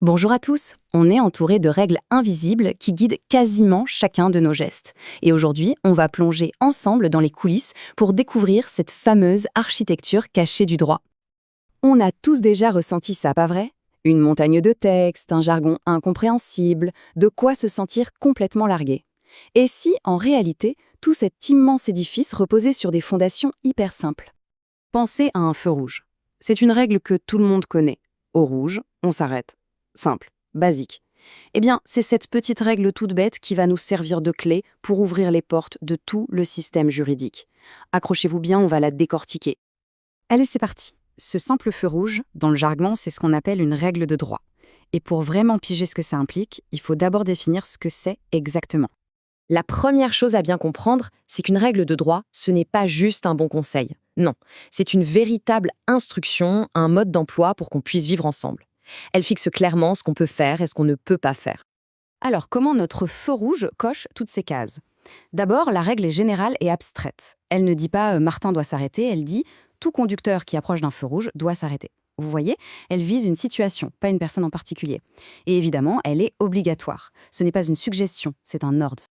Bonjour à tous, on est entouré de règles invisibles qui guident quasiment chacun de nos gestes. Et aujourd'hui, on va plonger ensemble dans les coulisses pour découvrir cette fameuse architecture cachée du droit. On a tous déjà ressenti ça, pas vrai? Une montagne de textes, un jargon incompréhensible, de quoi se sentir complètement largué. Et si, en réalité, tout cet immense édifice reposait sur des fondations hyper simples? Pensez à un feu rouge. C'est une règle que tout le monde connaît. Au rouge, on s'arrête. Simple, basique. Eh bien, c'est cette petite règle toute bête qui va nous servir de clé pour ouvrir les portes de tout le système juridique. Accrochez-vous bien, on va la décortiquer. Allez, c'est parti. Ce simple feu rouge, dans le jargon, c'est ce qu'on appelle une règle de droit. Et pour vraiment piger ce que ça implique, il faut d'abord définir ce que c'est exactement. La première chose à bien comprendre, c'est qu'une règle de droit, ce n'est pas juste un bon conseil. Non, c'est une véritable instruction, un mode d'emploi pour qu'on puisse vivre ensemble. Elle fixe clairement ce qu'on peut faire et ce qu'on ne peut pas faire. Alors, comment notre feu rouge coche toutes ces cases? D'abord, la règle est générale et abstraite. Elle ne dit pas Martin doit s'arrêter », elle dit tout conducteur qui approche d'un feu rouge doit s'arrêter. Vous voyez, elle vise une situation, pas une personne en particulier. Et évidemment, elle est obligatoire. Ce n'est pas une suggestion, c'est un ordre.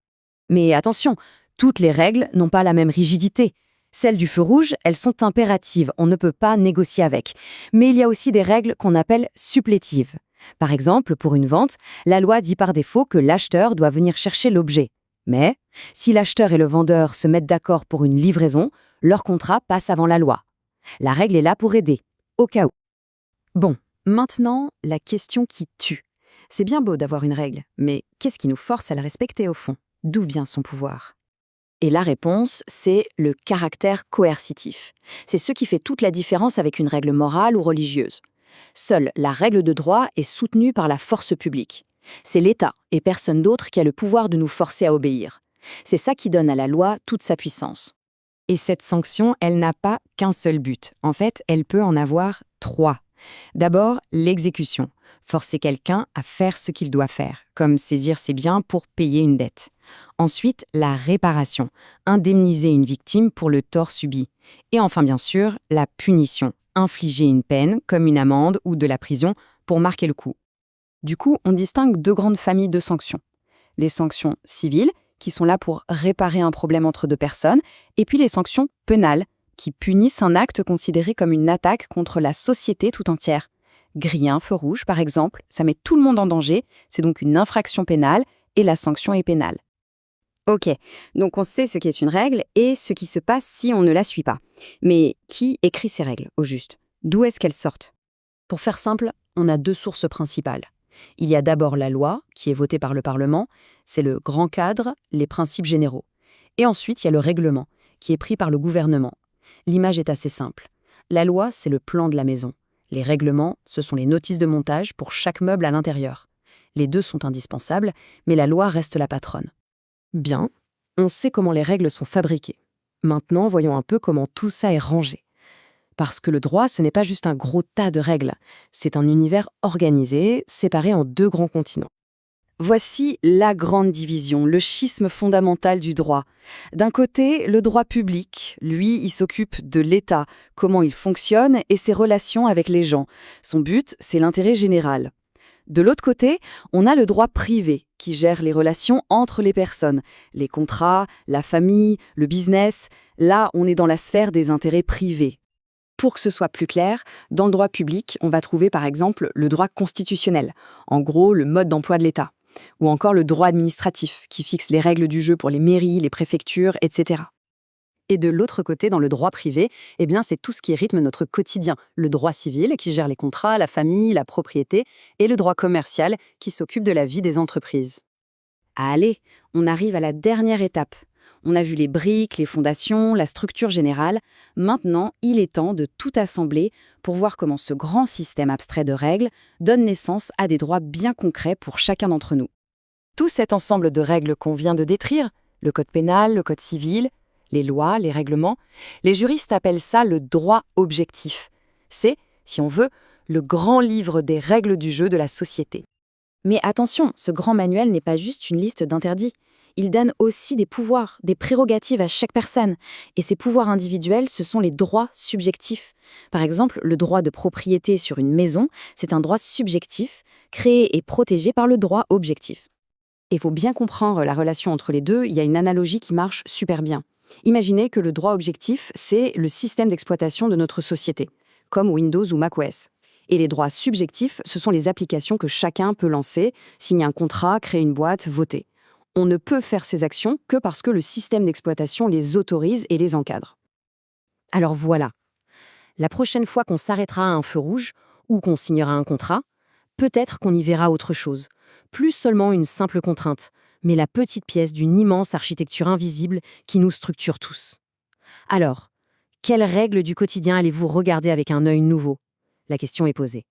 Mais attention, toutes les règles n'ont pas la même rigidité. Celles du feu rouge, elles sont impératives, on ne peut pas négocier avec. Mais il y a aussi des règles qu'on appelle supplétives. Par exemple, pour une vente, la loi dit par défaut que l'acheteur doit venir chercher l'objet. Mais, si l'acheteur et le vendeur se mettent d'accord pour une livraison, leur contrat passe avant la loi. La règle est là pour aider, au cas où. Bon, maintenant, la question qui tue. C'est bien beau d'avoir une règle, mais qu'est-ce qui nous force à la respecter au fond? D'où vient son pouvoir? Et la réponse, c'est le caractère coercitif. C'est ce qui fait toute la différence avec une règle morale ou religieuse. Seule la règle de droit est soutenue par la force publique. C'est l'État et personne d'autre qui a le pouvoir de nous forcer à obéir. C'est ça qui donne à la loi toute sa puissance. Et cette sanction, elle n'a pas qu'un seul but. En fait, elle peut en avoir trois. D'abord, l'exécution. Forcer quelqu'un à faire ce qu'il doit faire, comme saisir ses biens pour payer une dette. Ensuite, la réparation. Indemniser une victime pour le tort subi. Et enfin, bien sûr, la punition. Infliger une peine, comme une amende ou de la prison, pour marquer le coup. Du coup, on distingue deux grandes familles de sanctions. Les sanctions civiles, qui sont là pour réparer un problème entre deux personnes, et puis les sanctions pénales, qui punissent un acte considéré comme une attaque contre la société tout entière. Griller un feu rouge, par exemple, ça met tout le monde en danger, c'est donc une infraction pénale, et la sanction est pénale. Ok, donc on sait ce qu'est une règle et ce qui se passe si on ne la suit pas. Mais qui écrit ces règles, au juste? D'où est-ce qu'elles sortent? Pour faire simple, on a deux sources principales. Il y a d'abord la loi, qui est votée par le Parlement, c'est le grand cadre, les principes généraux. Et ensuite, il y a le règlement, qui est pris par le gouvernement. L'image est assez simple. La loi, c'est le plan de la maison. Les règlements, ce sont les notices de montage pour chaque meuble à l'intérieur. Les deux sont indispensables, mais la loi reste la patronne. Bien, on sait comment les règles sont fabriquées. Maintenant, voyons un peu comment tout ça est rangé. Parce que le droit, ce n'est pas juste un gros tas de règles. C'est un univers organisé, séparé en deux grands continents. Voici la grande division, le schisme fondamental du droit. D'un côté, le droit public. Lui, il s'occupe de l'État, comment il fonctionne et ses relations avec les gens. Son but, c'est l'intérêt général. De l'autre côté, on a le droit privé, qui gère les relations entre les personnes, les contrats, la famille, le business. Là, on est dans la sphère des intérêts privés. Pour que ce soit plus clair, dans le droit public, on va trouver par exemple le droit constitutionnel, en gros le mode d'emploi de l'État, ou encore le droit administratif, qui fixe les règles du jeu pour les mairies, les préfectures, etc. Et de l'autre côté, dans le droit privé, eh bien, c'est tout ce qui rythme notre quotidien. Le droit civil, qui gère les contrats, la famille, la propriété, et le droit commercial, qui s'occupe de la vie des entreprises. Allez, on arrive à la dernière étape. On a vu les briques, les fondations, la structure générale. Maintenant, il est temps de tout assembler pour voir comment ce grand système abstrait de règles donne naissance à des droits bien concrets pour chacun d'entre nous. Tout cet ensemble de règles qu'on vient de décrire, le code pénal, le code civil, les lois, les règlements, les juristes appellent ça le droit objectif. C'est, si on veut, le grand livre des règles du jeu de la société. Mais attention, ce grand manuel n'est pas juste une liste d'interdits. il donne aussi des pouvoirs, des prérogatives à chaque personne. Et ces pouvoirs individuels, ce sont les droits subjectifs. Par exemple, le droit de propriété sur une maison, c'est un droit subjectif, créé et protégé par le droit objectif. Et il faut bien comprendre la relation entre les deux, il y a une analogie qui marche super bien. Imaginez que le droit objectif, c'est le système d'exploitation de notre société, comme Windows ou macOS. Et les droits subjectifs, ce sont les applications que chacun peut lancer, signer un contrat, créer une boîte, voter. On ne peut faire ces actions que parce que le système d'exploitation les autorise et les encadre. Alors voilà, la prochaine fois qu'on s'arrêtera à un feu rouge ou qu'on signera un contrat, peut-être qu'on y verra autre chose. Plus seulement une simple contrainte, mais la petite pièce d'une immense architecture invisible qui nous structure tous. Alors, quelles règles du quotidien allez-vous regarder avec un œil nouveau? La question est posée.